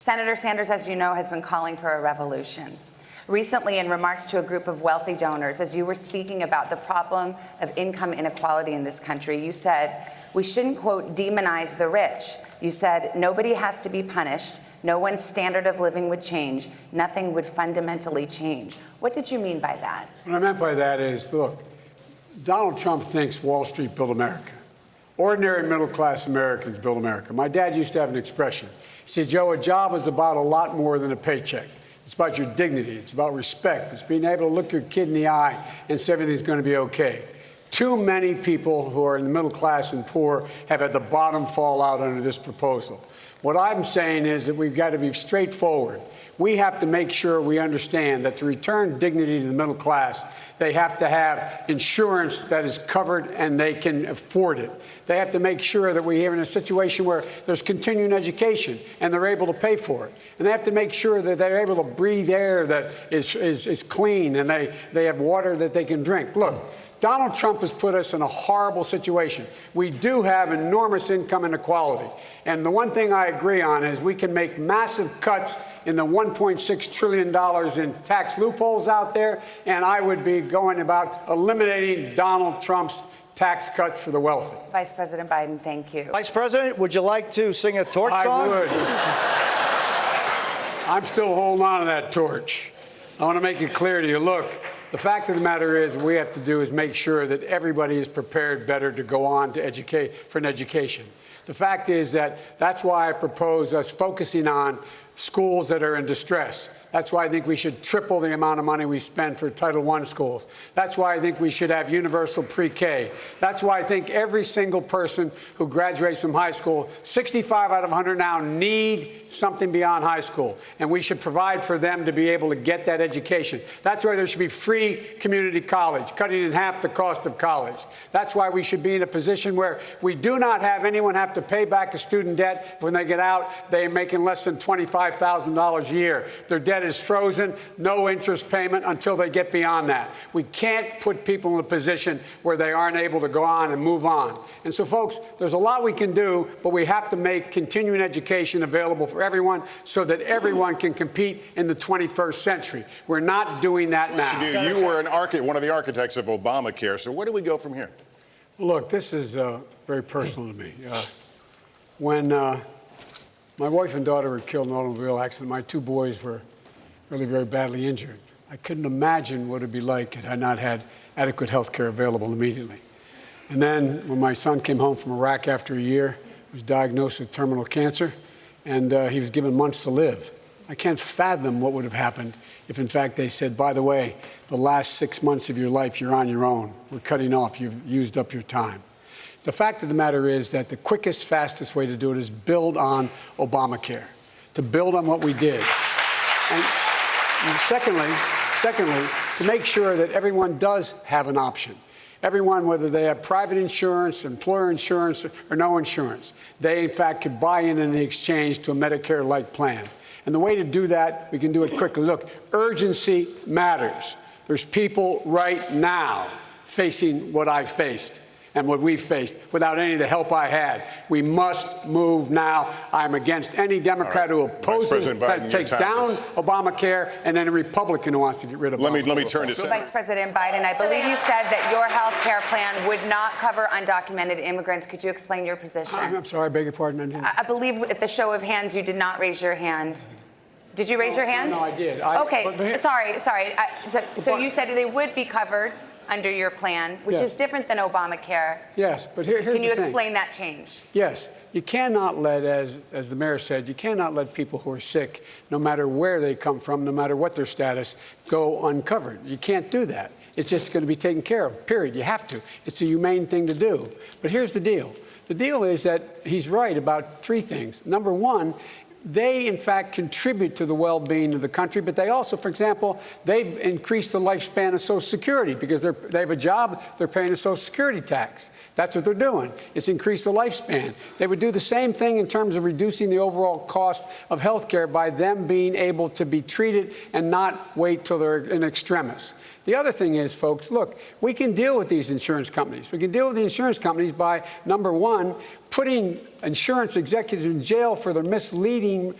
Senator Sanders, as you know, has been calling for a revolution. Recently, in remarks to a group of wealthy donors, as you were speaking about the problem of income inequality in this country, you said, we shouldn't, quote, demonize the rich. You said, nobody has to be punished. No one's standard of living would change. Nothing would fundamentally change. What did you mean by that? What I meant by that is, look, Donald Trump thinks Wall Street built America. Ordinary middle-class Americans build America. My dad used to have an expression. He said, Joe, a job is about a lot more than a paycheck. It's about your dignity. It's about respect. It's being able to look your kid in the eye and say everything's going to be okay. Too many people who are in the middle class and poor have had the bottom fall out under this proposal. What I'm saying is that we've got to be straightforward. We have to make sure we understand that to return dignity to the middle class, they have to have insurance that is covered and they can afford it. They have to make sure that we're in a situation where there's continuing education and they're able to pay for it. And they have to make sure that they're able to breathe air that is clean and they have water that they can drink. Look, Donald Trump has put us in a horrible situation. We do have enormous income inequality. And the one thing I agree on is we can make massive cuts in the $1.6 trillion in tax loopholes out there, and I would be going about eliminating Donald Trump's tax cuts for the wealthy. Vice President Biden, thank you. Vice President, would you like to sing a torch song? I would. I'm still holding on to that torch. I want to make it clear to you, look, the fact of the matter is what we have to do is make sure that everybody is prepared better to go on to educate for an education. The fact is that that's why I propose us focusing on schools that are in distress. That's why I think we should triple the amount of money we spend for Title I schools. That's why I think we should have universal pre-K. That's why I think every single person who graduates from high school, 65 out of 100 now, need something beyond high school. And we should provide for them to be able to get that education. That's why there should be free community college, cutting in half the cost of college. That's why we should be in a position where we do not have anyone have to pay back a student debt. When they get out, they're making less than $25,000 a year. Their debt is frozen, no interest payment until they get beyond that. We can't put people in a position where they aren't able to go on and move on. And so, folks, there's a lot we can do, but we have to make continuing education available for everyone so that everyone can compete in the 21st century. We're not doing that now. You were one of the architects of Obamacare, so where do we go from here? Look, this is very personal to me. When my wife and daughter were killed in an automobile accident, my two boys were really very badly injured. I couldn't imagine what it would be like had I not had adequate health care available immediately. And then when my son came home from Iraq after a year, he was diagnosed with terminal cancer, and he was given months to live. I can't fathom what would have happened if, in fact, they said, by the way, the last 6 months of your life, you're on your own. We're cutting off. You've used up your time. The fact of the matter is that the quickest, fastest way to do it is build on Obamacare, to build on what we did. And secondly, to make sure that everyone does have an option. Everyone, whether they have private insurance, employer insurance, or no insurance, they, in fact, could buy in the exchange to a Medicare-like plan. And the way to do that, we can do it quickly. Look, urgency matters. There's people right now facing what I faced and what we faced without any of the help I had. We must move now. I'm against any Democrat who opposes to take down Obamacare and any Republican who wants to get rid of Obamacare. Let me turn to Vice President Biden, I believe you said that your health care plan would not cover undocumented immigrants. Could you explain your position? I'm sorry, I beg your pardon. I believe at the show of hands, you did not raise your hand. Did you raise your hand? No, I did. Okay, sorry. So you said they would be covered under your plan, which is different than Obamacare. Yes, but here's the thing. Can you explain that change? Yes. You cannot let, as the mayor said, you cannot let people who are sick, no matter where they come from, no matter what their status, go uncovered. You can't do that. It's just going to be taken care of, period. You have to. It's a humane thing to do. But here's the deal. The deal is that he's right about three things. Number one, they, in fact, contribute to the well-being of the country, but they also, for example, they've increased the lifespan of Social Security because they have a job, they're paying a Social Security tax. That's what they're doing. It's increased the lifespan. They would do the same thing in terms of reducing the overall cost of health care by them being able to be treated and not wait till they're in extremis. The other thing is, folks, look, we can deal with these insurance companies. We can deal with the insurance companies by, number one, putting insurance executives in jail for their misleading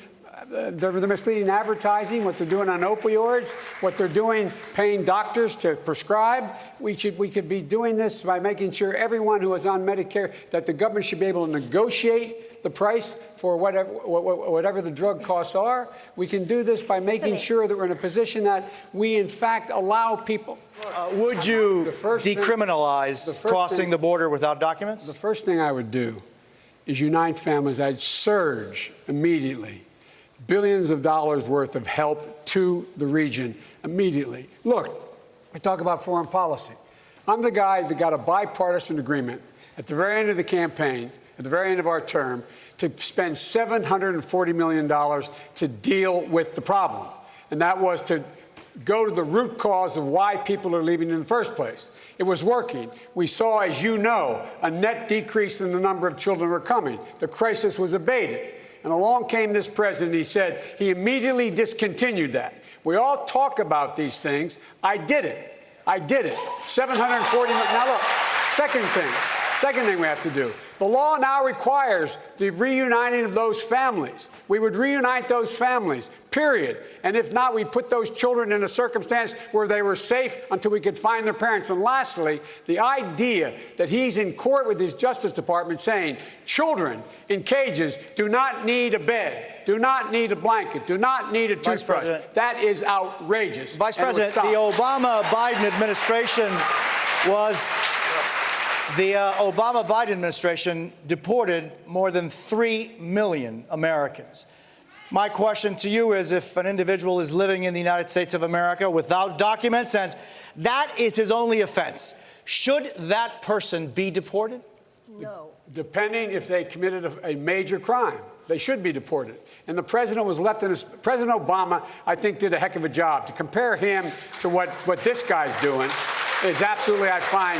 the misleading advertising, what they're doing on opioids, what they're doing paying doctors to prescribe. We could be doing this by making sure everyone who is on Medicare, that the government should be able to negotiate the price for whatever the drug costs are. We can do this by making sure that we're in a position that we, in fact, allow people. Would you decriminalize crossing the border without documents? The first thing I would do is unite families. I'd surge immediately billions of dollars worth of help to the region immediately. Look, I talk about foreign policy. I'm the guy that got a bipartisan agreement at the very end of the campaign, at the very end of our term, to spend $740 million to deal with the problem. And that was to go to the root cause of why people are leaving in the first place. It was working. We saw, as you know, a net decrease in the number of children who were coming. The crisis was abated. And along came this president. He said he immediately discontinued that. We all talk about these things. I did it. I did it. 740 million. Now look, second thing we have to do. The law now requires the reuniting of those families. We would reunite those families, period. And if not, we put those children in a circumstance where they were safe until we could find their parents. And lastly, the idea that he's in court with his Justice Department saying children in cages do not need a bed, do not need a blanket, do not need a toothbrush. That is outrageous. Vice President, the Obama-Biden administration deported more than 3 million Americans. My question to you is, if an individual is living in the United States of America without documents and that is his only offense, should that person be deported? No. Depending if they committed a major crime. They should be deported. And the president was left in his... President Obama, I think, did a heck of a job. To compare him to what this guy's doing is absolutely, I find,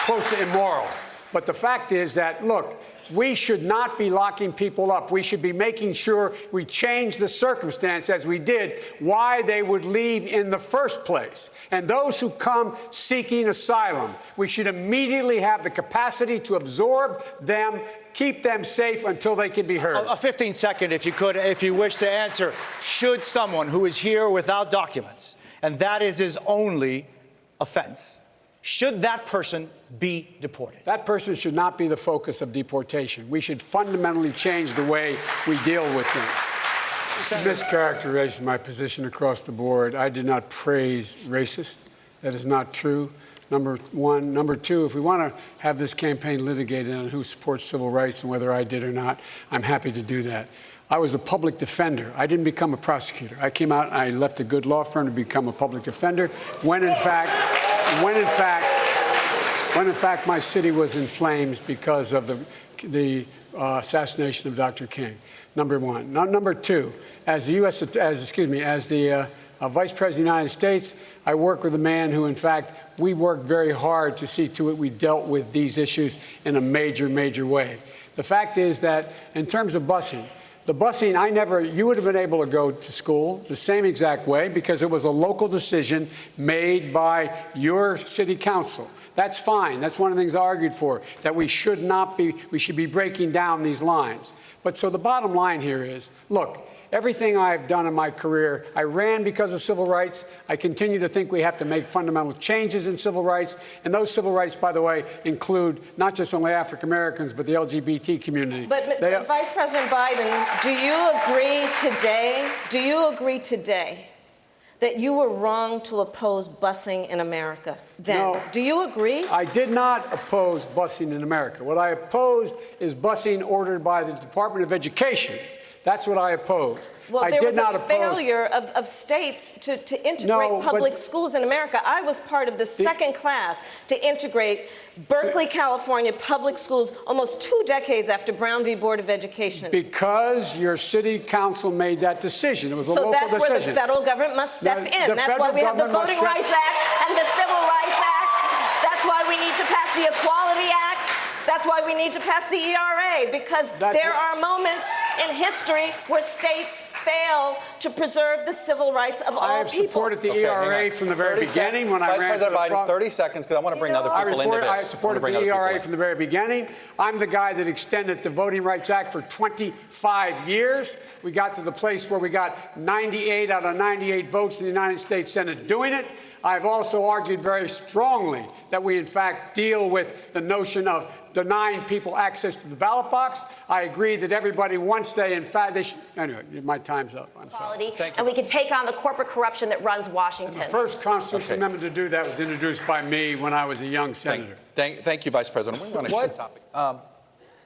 close to immoral. But the fact is that, look, we should not be locking people up. We should be making sure we change the circumstance, as we did, why they would leave in the first place. And those who come seeking asylum, we should immediately have the capacity to absorb them, keep them safe until they can be heard. A 15-second, if you could, if you wish to answer. Should someone who is here without documents, and that is his only offense, should that person be deported? That person should not be the focus of deportation. We should fundamentally change the way we deal with things. Mischaracterization of my position across the board. I did not praise racist. That is not true. Number one. Number two, if we want to have this campaign litigated on who supports civil rights and whether I did or not, I'm happy to do that. I was a public defender. I didn't become a prosecutor. I came out and I left a good law firm to become a public defender when in fact my city was in flames because of the assassination of Dr. King. Number one. Number two, as the Vice President of the United States, I work with a man who, in fact, we worked very hard to see to it we dealt with these issues in a major, major way. The fact is that in terms of busing, the busing, you would have been able to go to school the same exact way because it was a local decision made by your city council. That's fine. That's one of the things I argued for, that we should be breaking down these lines. But so the bottom line here is, look, everything I've done in my career, I ran because of civil rights. I continue to think we have to make fundamental changes in civil rights. And those civil rights, by the way, include not just only African Americans, but the LGBT community. But Vice President Biden, do you agree today that you were wrong to oppose busing in America then? No. Do you agree? I did not oppose busing in America. What I opposed is busing ordered by the Department of Education. That's what I opposed. Well, there was a failure of states to integrate public schools in America. I was part of the second class to integrate Berkeley, California public schools almost 2 decades after Brown v. Board of Education. Because your city council made that decision. It was a local decision. So that's where the federal government must step in. That's why we have the Voting Rights Act and the Civil Rights Act. That's why we need to pass the Equality Act. That's why we need to pass the ERA, because there are moments in history where states fail to preserve the civil rights of I all have people. supported the Okay, hang ERA on. from the very 30 sec- beginning when I Vice ran President for the Biden, 30 seconds, because I want to bring other people into this. I supported the ERA from the very beginning. I'm the guy that extended the Voting Rights Act for 25 years. We got to the place where we got 98 out of 98 votes in the United States Senate doing it. I've also argued very strongly that we, in fact, deal with the notion of denying people access to the ballot box. I agree that everybody, once they, in fact, they should. Anyway, my time's up. I'm sorry. And we can take on the corporate corruption that runs Washington. The first constitutional amendment to do that was introduced by me when I was a young senator. Thank you, Vice President. We're on a shift topic.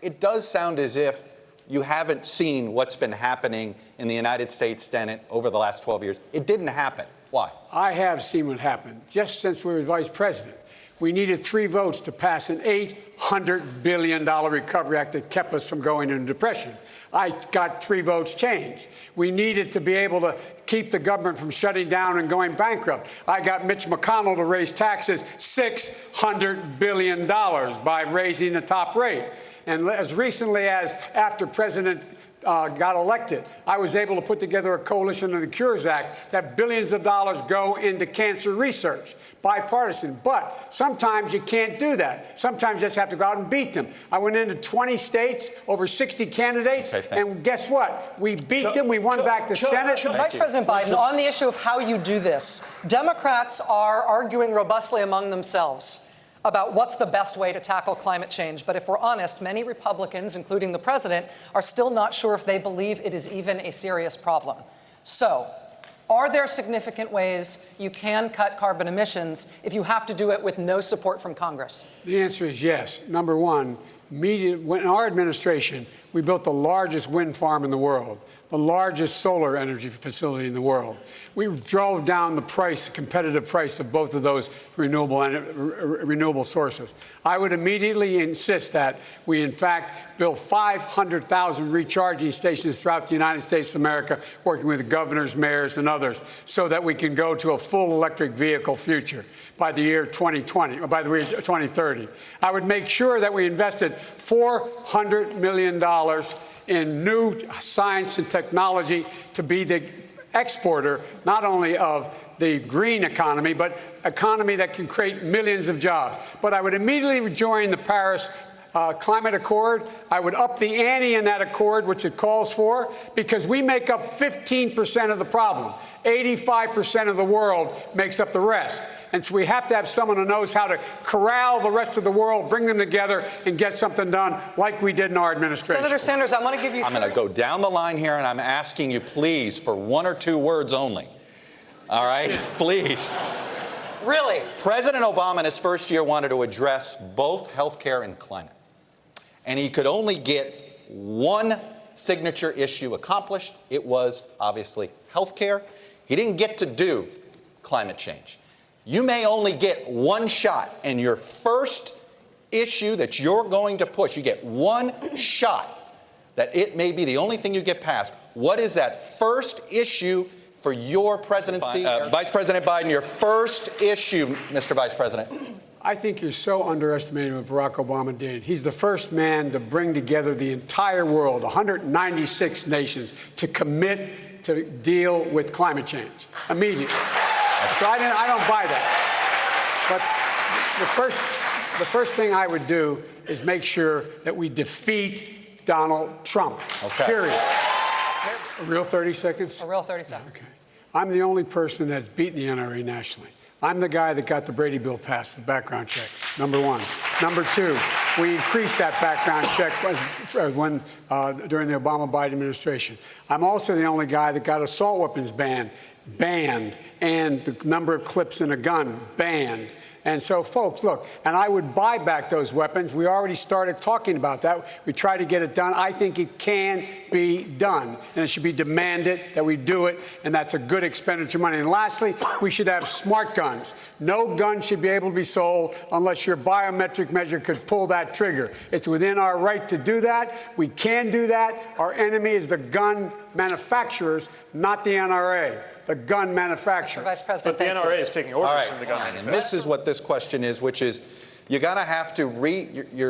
It does sound as if you haven't seen what's been happening in the United States Senate over the last 12 years. It didn't happen. Why? I have seen what happened. Just since we were vice president, we needed 3 votes to pass an $800 billion recovery act that kept us from going into depression. I got 3 votes changed. We needed to be able to keep the government from shutting down and going bankrupt. I got Mitch McConnell to raise taxes $600 billion by raising the top rate. And as recently as after President got elected, I was able to put together a coalition of the Cures Act that billions of dollars go into cancer research, bipartisan. But sometimes you can't do that. Sometimes you just have to go out and beat them. I went into 20 states, over 60 candidates, and guess what? We beat them. We won back the Senate. Vice President Biden, on the issue of how you do this, Democrats are arguing robustly among themselves about what's the best way to tackle climate change. But if we're honest, many Republicans, including the president, are still not sure if they believe it is even a serious problem. So, are there significant ways you can cut carbon emissions if you have to do it with no support from Congress? The answer is yes. Number one, in our administration, we built the largest wind farm in the world, the largest solar energy facility in the world. We drove down the price, competitive price of both of those renewable sources. I would immediately insist that we, in fact, build 500,000 recharging stations throughout the United States of America, working with governors, mayors, and others, so that we can go to a full electric vehicle future by the year 2020, or by the year 2030. I would make sure that we invested $400 million in new science and technology to be the exporter, not only of the green economy, but economy that can create millions of jobs. But I would immediately join the Paris Climate Accord. I would up the ante in that accord, which it calls for, because we make up 15% of the problem. 85% of the world makes up the rest. And so we have to have someone who knows how to corral the rest of the world, bring them together, and get something done like we did in our administration. Senator Sanders, I want to give you... I'm going to go down the line here, and I'm asking you, please, for 1 or 2 words only. All right? Please. Really? President Obama in his first year wanted to address both health care and climate. And he could only get one signature issue accomplished. It was, obviously, health care. He didn't get to do climate change. You may only get one shot, and your first issue that you're going to push, you get one shot that it may be the only thing you get passed. What is that first issue for your presidency? Vice President Biden, your first issue, Mr. Vice President. I think you're so underestimating what Barack Obama did. He's the first man to bring together the entire world, 196 nations, to commit to deal with climate change immediately. So I don't buy that. But the first thing I would do is make sure that we defeat Donald Trump. Okay. Period. A real 30 seconds? A real 30 seconds. Okay. I'm the only person that's beaten the NRA nationally. I'm the guy that got the Brady bill passed, the background checks, number one. Number two, we increased that background check during the Obama-Biden administration. I'm also the only guy that got assault weapons banned, and the number of clips in a gun banned. And so, folks, look, and I would buy back those weapons. We already started talking about that. We try to get it done. I think it can be done, and it should be demanded that we do it, and that's a good expenditure of money. And lastly, we should have smart guns. No gun should be able to be sold unless your biometric measure could pull that trigger. It's within our right to do that. We can do that. Our enemy is the gun manufacturers, not the NRA. The gun manufacturer. Vice President, But the NRA is taking orders from the gun And manufacturer. this is what this question is, which is you're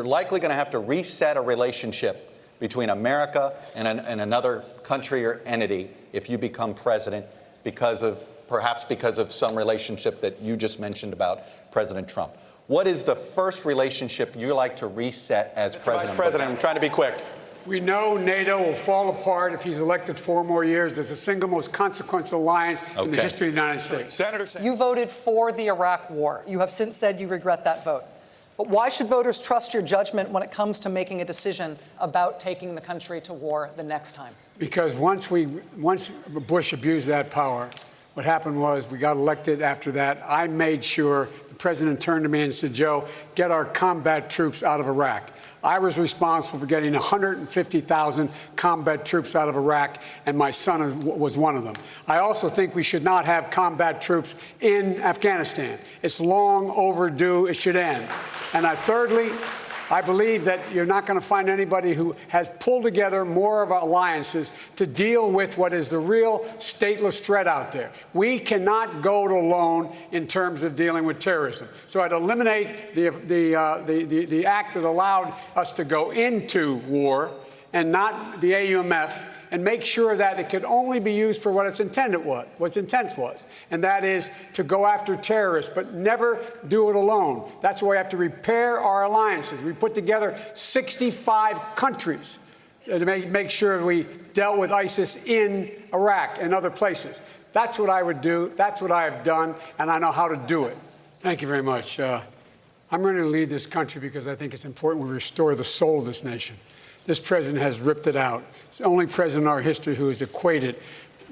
likely going to have to reset a relationship between America and another country or entity if you become president perhaps because of some relationship that you just mentioned about President Trump. What is the first relationship you like to reset as president? Vice President, I'm trying to be quick. We know NATO will fall apart if he's elected 4 more years. It's the single most consequential alliance in the history of the United States. Senator, You voted for the Iraq war. You have since said you regret that vote. But why should voters trust your judgment when it comes to making a decision about taking the country to war the next time? Because once Bush abused that power, what happened was we got elected after that. I made sure the president turned to me and said, Joe, get our combat troops out of Iraq. I was responsible for getting 150,000 combat troops out of Iraq, and my son was one of them. I also think we should not have combat troops in Afghanistan. It's long overdue. It should end. And thirdly, I believe that you're not going to find anybody who has pulled together more of alliances to deal with what is the real stateless threat out there. We cannot go it alone in terms of dealing with terrorism. So I'd eliminate the act that allowed us to go into war and not the AUMF, and make sure that it could only be used for what its intent was, and that is to go after terrorists, but never do it alone. That's why we have to repair our alliances. We put together 65 countries to make sure we dealt with ISIS in Iraq and other places. That's what I would do. That's what I have done, and I know how to do it. Thank you very much. I'm ready to lead this country because I think it's important we restore the soul of this nation. This president has ripped it out. It's the only president in our history who has equated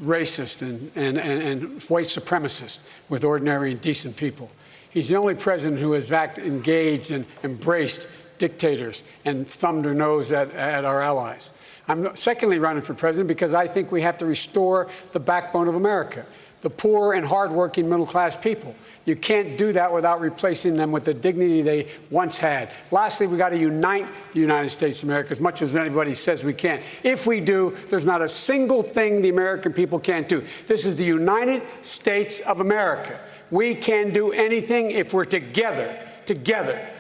racist and white supremacist with ordinary and decent people. He's the only president who has engaged and embraced dictators and thumbed her nose at our allies. I'm secondly running for president because I think we have to restore the backbone of America, the poor and hardworking middle-class people. You can't do that without replacing them with the dignity they once had. Lastly, we got to unite the United States of America as much as anybody says we can. If we do, there's not a single thing the American people can't do. This is the United States of America. We can do anything if we're together.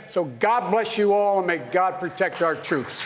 So God bless you all, and may God protect our troops.